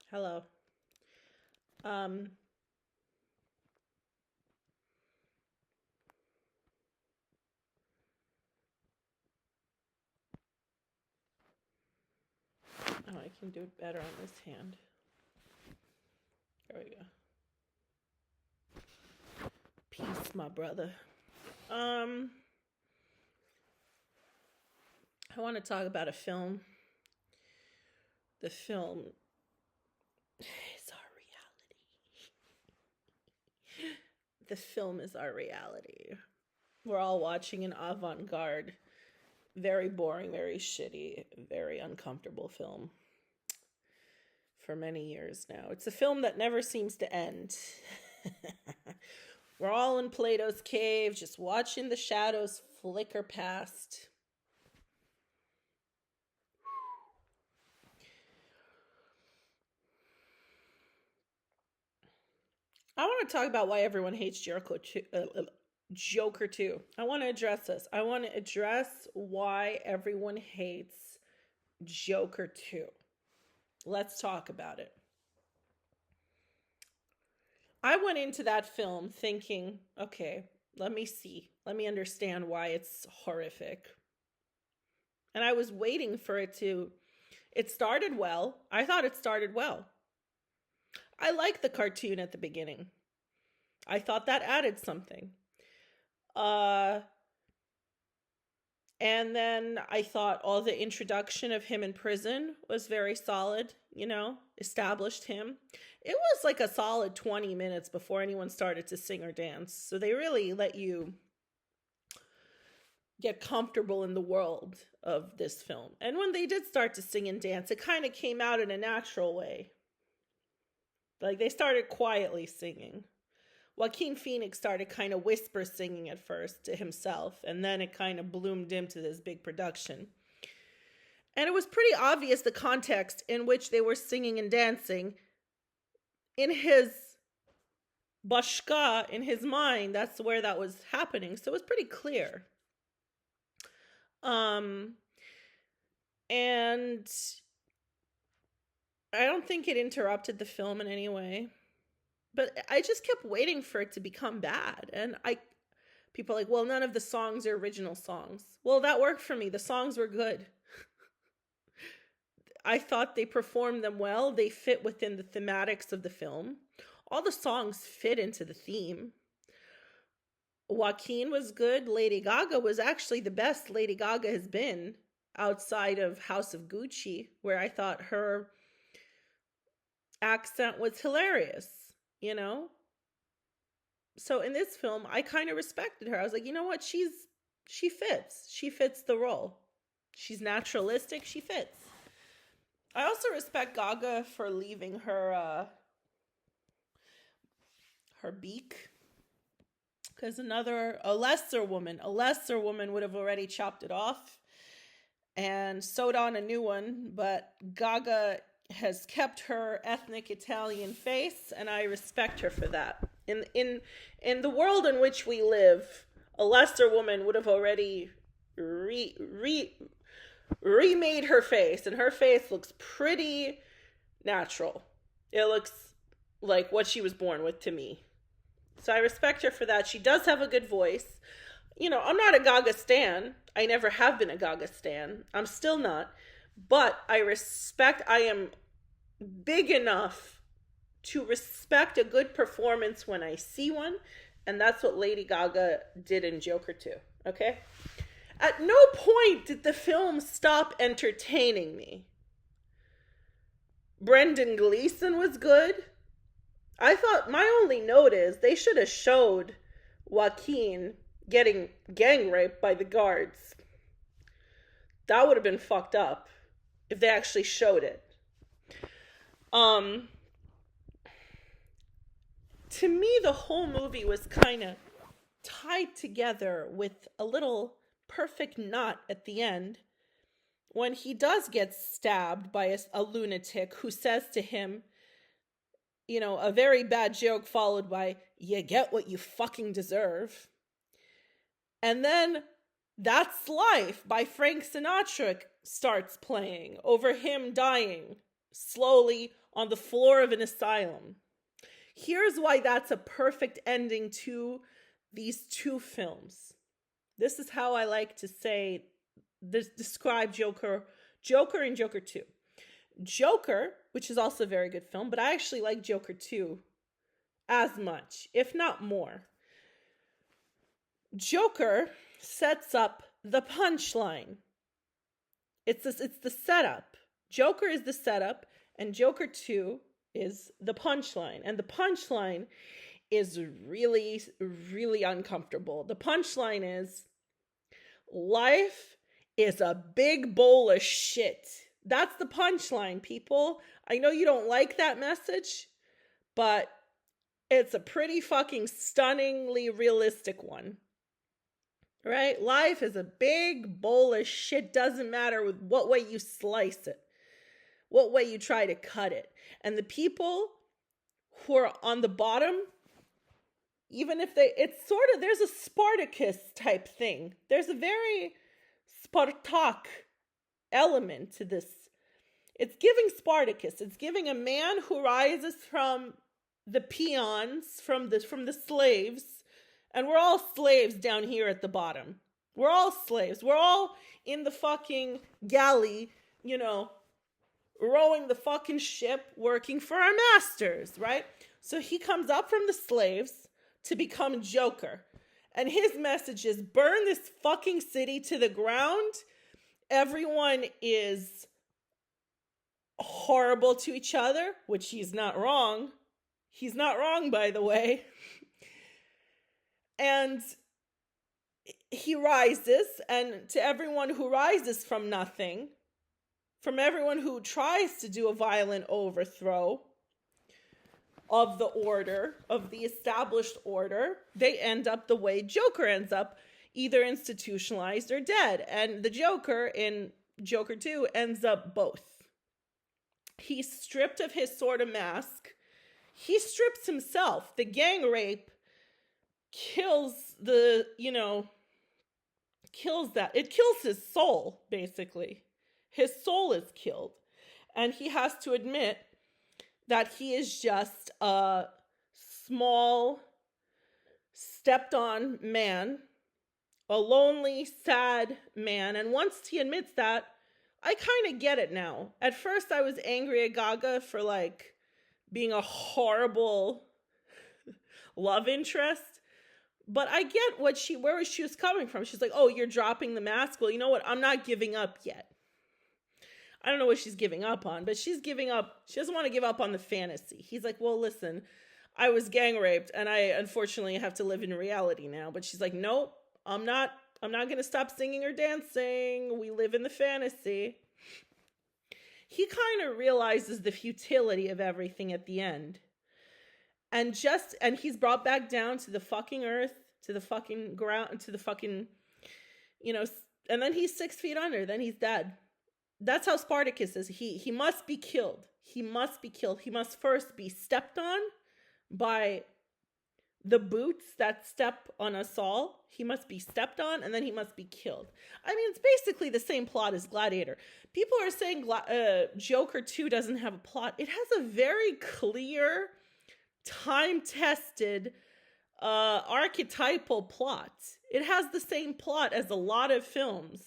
Hello. Um, oh, I can do it better on this hand. There we go. Peace, my brother. Um, I want to talk about a film. The film is our reality. The film is our reality. We're all watching an avant-garde, very boring, very shitty, very uncomfortable film for many years now. It's a film that never seems to end. We're all in Plato's cave, just watching the shadows flicker past. I want to talk about why everyone hates Joker 2. I want to address this. I want to address why everyone hates Joker 2. Let's talk about it. I went into that film thinking, okay, let me see. Let me understand why it's horrific. And I was waiting for it to. It started well. I thought it started well. I liked the cartoon at the beginning. I thought that added something. Uh and then I thought all the introduction of him in prison was very solid, established him. It was like a solid 20 minutes before anyone started to sing or dance. So they really let you get comfortable in the world of this film. And when they did start to sing and dance, it kind of came out in a natural way. Like they started quietly singing. Joaquin Phoenix started kind of whisper singing at first to himself, and then it kind of bloomed into this big production. And it was pretty obvious the context in which they were singing and dancing. In his bashka, in his mind, that's where that was happening. So it was pretty clear. And I don't think it interrupted the film in any way. But I just kept waiting for it to become bad. And people are like, well, none of the songs are original songs. Well, that worked for me. The songs were good. I thought they performed them well. They fit within the thematics of the film. All the songs fit into the theme. Joaquin was good. Lady Gaga was actually the best Lady Gaga has been outside of House of Gucci, where I thought her accent was hilarious, So in this film, I kind of respected her. I was like, you know what? She fits. She fits the role. She's naturalistic. She fits. I also respect Gaga for leaving her beak, because a lesser woman would have already chopped it off and sewed on a new one. But Gaga has kept her ethnic Italian face, and I respect her for that. In the world in which we live, a lesser woman would have already remade her face, and her face looks pretty natural. It looks like what she was born with to me. So I respect her for that. She does have a good voice. I'm not a Gaga stan. I never have been a Gaga stan. I'm still not. But I am big enough to respect a good performance when I see one. And that's what Lady Gaga did in Joker 2. Okay? At no point did the film stop entertaining me. Brendan Gleeson was good. I thought my only note is they should have showed Joaquin getting gang raped by the guards. That would have been fucked up if they actually showed it. To me, the whole movie was kind of tied together with a little perfect knot at the end when he does get stabbed by a lunatic who says to him, a very bad joke followed by, you get what you fucking deserve. And then That's Life by Frank Sinatra starts playing over him dying. slowly on the floor of an asylum. Here's why that's a perfect ending to these two films. This is how I like to say, describe Joker and Joker 2. Joker, which is also a very good film, but I actually like Joker 2 as much, if not more. Joker sets up the punchline. It's the setup. Joker is the setup, and Joker 2 is the punchline. And the punchline is really, really uncomfortable. The punchline is, life is a big bowl of shit. That's the punchline, people. I know you don't like that message, but it's a pretty fucking stunningly realistic one. Right? Life is a big bowl of shit. Doesn't matter with what way you slice it, what way you try to cut it. And the people who are on the bottom, even if it's sort of, there's a Spartacus type thing. There's a very Spartak element to this. It's giving Spartacus. It's giving a man who rises from the peons, from the slaves. And we're all slaves down here at the bottom. We're all slaves. We're all in the fucking galley, rowing the fucking ship, working for our masters, right? So he comes up from the slaves to become Joker. And his message is, burn this fucking city to the ground. Everyone is horrible to each other, which he's not wrong. He's not wrong, by the way. And he rises, and to everyone who rises from nothing, from everyone who tries to do a violent overthrow of the order, of the established order, they end up the way Joker ends up, either institutionalized or dead. And the Joker in Joker 2 ends up both. He's stripped of his sort of mask. He strips himself. The gang rape kills it kills his soul, basically. His soul is killed. And he has to admit that he is just a small, stepped on man, a lonely, sad man. And once he admits that, I kind of get it now. At first I was angry at Gaga for being a horrible love interest. But I get where she was coming from. She's like, oh, you're dropping the mask? Well, you know what? I'm not giving up yet. I don't know what she's giving up on, but she's giving up. She doesn't want to give up on the fantasy. He's like, well, listen, I was gang raped and I unfortunately have to live in reality now. But she's like, nope, I'm not going to stop singing or dancing. We live in the fantasy. He kind of realizes the futility of everything at the end. And he's brought back down to the fucking earth, to the fucking ground, to the fucking, and then he's 6 feet under, then he's dead. That's how Spartacus is. He must be killed. He must be killed. He must first be stepped on by the boots that step on us all. He must be stepped on, and then he must be killed. I mean, it's basically the same plot as Gladiator. People are saying Joker 2 doesn't have a plot. It has a very clear, time-tested, archetypal plot. It has the same plot as a lot of films,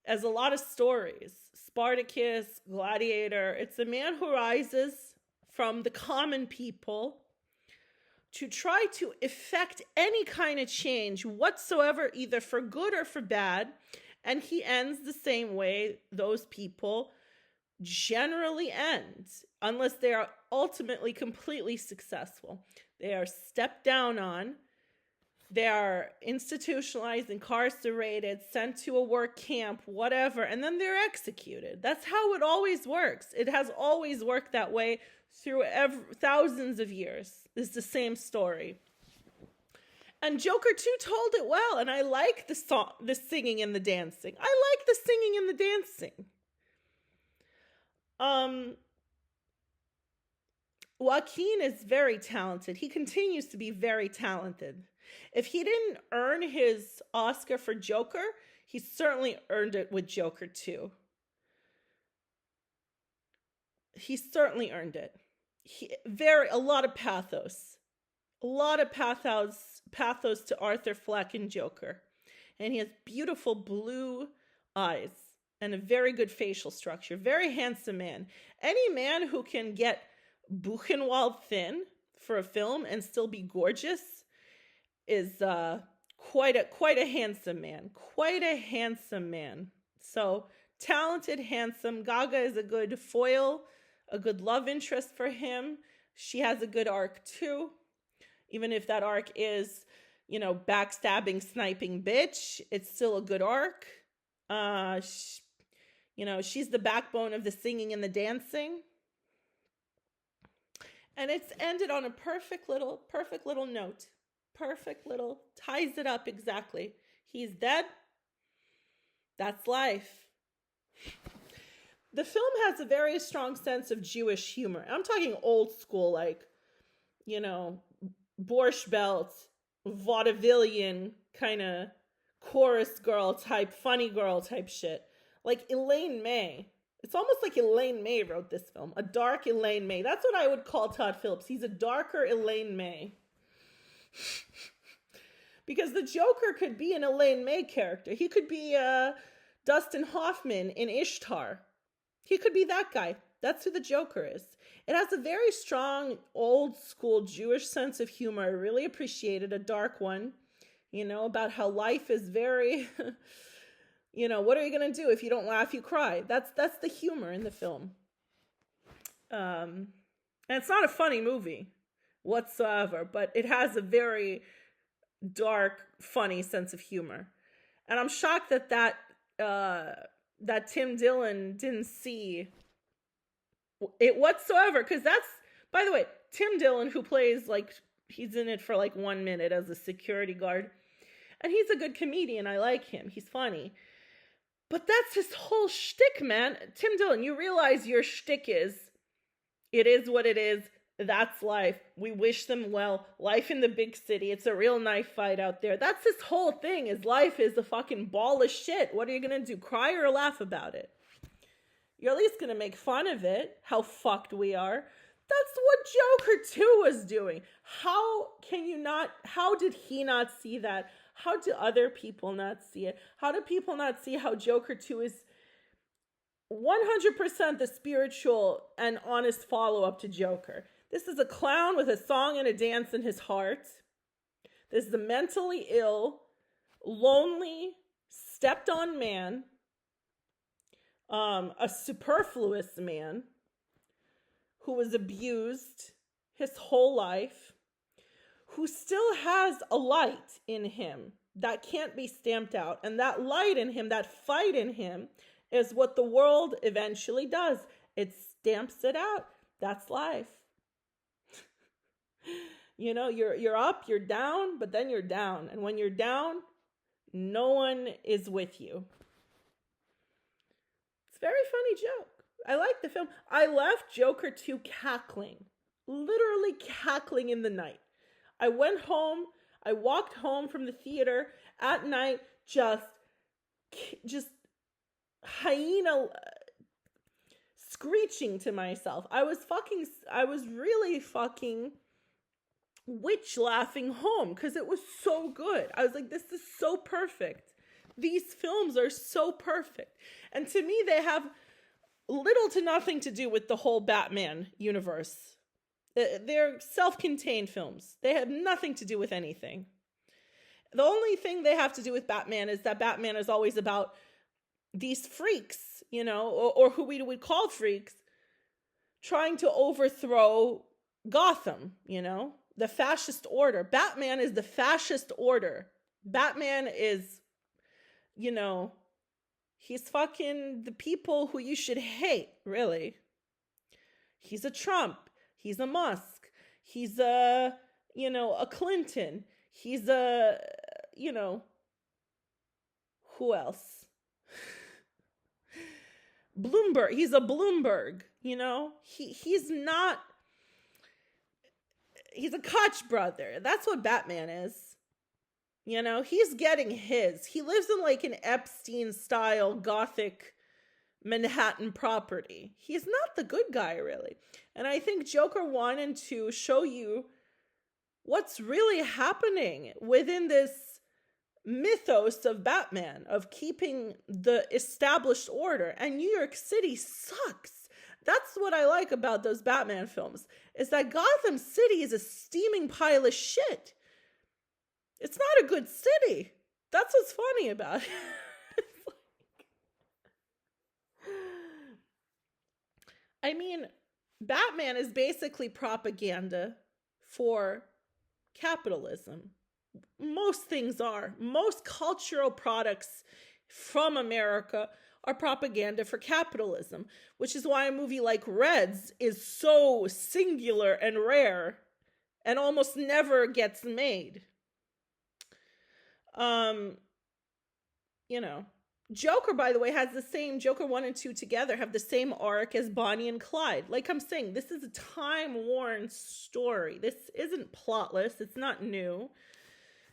as a lot of stories. Spartacus, Gladiator. It's a man who rises from the common people to try to effect any kind of change whatsoever, either for good or for bad. And he ends the same way those people generally end, unless they are ultimately completely successful. They are stepped down on, they are institutionalized, incarcerated, sent to a work camp, whatever, and then they're executed. That's how it always works. It has always worked that way through thousands of years. It's the same story. And Joker 2 told it well, and I like the singing and the dancing. I like the singing and the dancing. Joaquin is very talented. He continues to be very talented. If he didn't earn his Oscar for Joker, he certainly earned it with Joker 2. he certainly earned it. A lot of pathos. A lot of pathos to Arthur Fleck in Joker. And he has beautiful blue eyes and a very good facial structure. Very handsome man. Any man who can get Buchenwald thin for a film and still be gorgeous is quite a handsome man. Quite a handsome man. So talented, handsome. Gaga is a good foil, a good love interest for him. She has a good arc too. Even if that arc is, backstabbing, sniping bitch, it's still a good arc. She's the backbone of the singing and the dancing. And it's ended on a perfect little note. Perfect little, ties it up exactly. He's dead. That's life. The film has a very strong sense of Jewish humor. I'm talking old school, like, Borscht Belt, vaudevillian kind of chorus girl type, funny girl type shit. Like Elaine May. It's almost like Elaine May wrote this film. A dark Elaine May. That's what I would call Todd Phillips. He's a darker Elaine May. Because the Joker could be an Elaine May character. He could be Dustin Hoffman in Ishtar. He could be that guy. That's who the Joker is. It has a very strong, old school Jewish sense of humor. I really appreciate it. A dark one, about how life is very, what are you going to do? If you don't laugh, you cry. That's the humor in the film. And it's not a funny movie whatsoever, but it has a very dark, funny sense of humor. And I'm shocked that Tim Dillon didn't see it whatsoever, because that's, by the way, Tim Dillon, who plays, he's in it for 1 minute as a security guard, and he's a good comedian. I like him. He's funny. But that's his whole shtick, man. Tim Dillon, you realize your shtick is, it is what it is. That's life. We wish them well. Life in the big city. It's a real knife fight out there. That's his whole thing, is life is a fucking ball of shit. What are you going to do? Cry or laugh about it? You're at least going to make fun of it, how fucked we are. That's what Joker 2 was doing. How did he not see that? How do other people not see it? How do people not see how Joker 2 is 100% the spiritual and honest follow-up to Joker? This is a clown with a song and a dance in his heart. This is a mentally ill, lonely, stepped-on man, a superfluous man who was abused his whole life, who still has a light in him that can't be stamped out. And that light in him, that fight in him, is what the world eventually does. It stamps it out. That's life. You're up, you're down, but then you're down. And when you're down, no one is with you. It's a very funny joke. I like the film. I left Joker 2 cackling. Literally cackling in the night. I went home. I walked home from the theater at night, just hyena screeching to myself. I was really fucking witch laughing home because it was so good. I was like, this is so perfect. These films are so perfect. And to me, they have little to nothing to do with the whole Batman universe. They're self-contained films. They have nothing to do with anything. The only thing they have to do with Batman is that Batman is always about these freaks, or who we would call freaks, trying to overthrow Gotham, the fascist order. Batman is the fascist order. Batman is, he's fucking the people who you should hate, really. He's a Trump. He's a Musk. He's a Clinton. He's a, who else? Bloomberg. He's a Bloomberg, he's not, he's a Koch brother. That's what Batman is. He's getting his. He lives in an Epstein style gothic Manhattan property. He's not the good guy, really. And I think Joker 1 and 2 show you what's really happening within this mythos of Batman, of keeping the established order. And New York City sucks. That's what I like about those Batman films, is that Gotham City is a steaming pile of shit. It's not a good city. That's what's funny about it. I mean, Batman is basically propaganda for capitalism. Most things are. Most cultural products from America are propaganda for capitalism, which is why a movie like Reds is so singular and rare and almost never gets made. You know, Joker, by the way, has the same, Joker 1 and 2 together have the same arc as Bonnie and Clyde. Like I'm saying, this is a time-worn story. This isn't plotless. It's not new,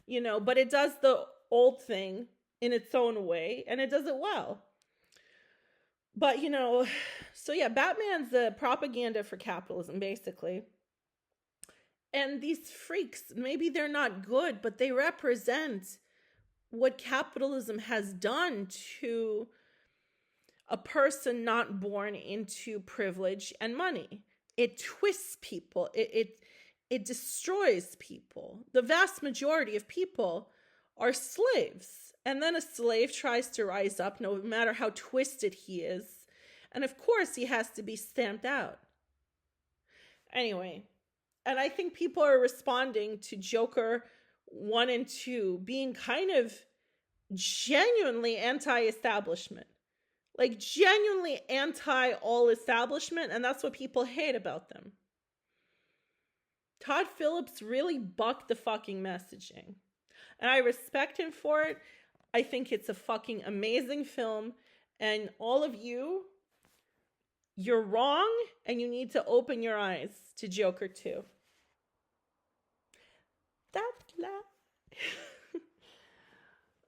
you know, but it does the old thing in its own way, and it does it well. But, you know, so yeah, Batman's the propaganda for capitalism, basically. And these freaks, maybe they're not good, but they represent what capitalism has done to a person not born into privilege and money. It twists people. It destroys people. The vast majority of people are slaves. And then a slave tries to rise up, no matter how twisted he is. And of course, he has to be stamped out. Anyway, and I think people are responding to Joker 1 and 2 being kind of genuinely anti-establishment. Like genuinely anti-all establishment, and that's what people hate about them. Todd Phillips really bucked the fucking messaging. And I respect him for it. I think it's a fucking amazing film. And all of you, you're wrong, and you need to open your eyes to Joker 2. That's life.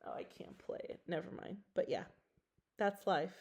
Oh, I can't play it. Never mind. But yeah, that's life.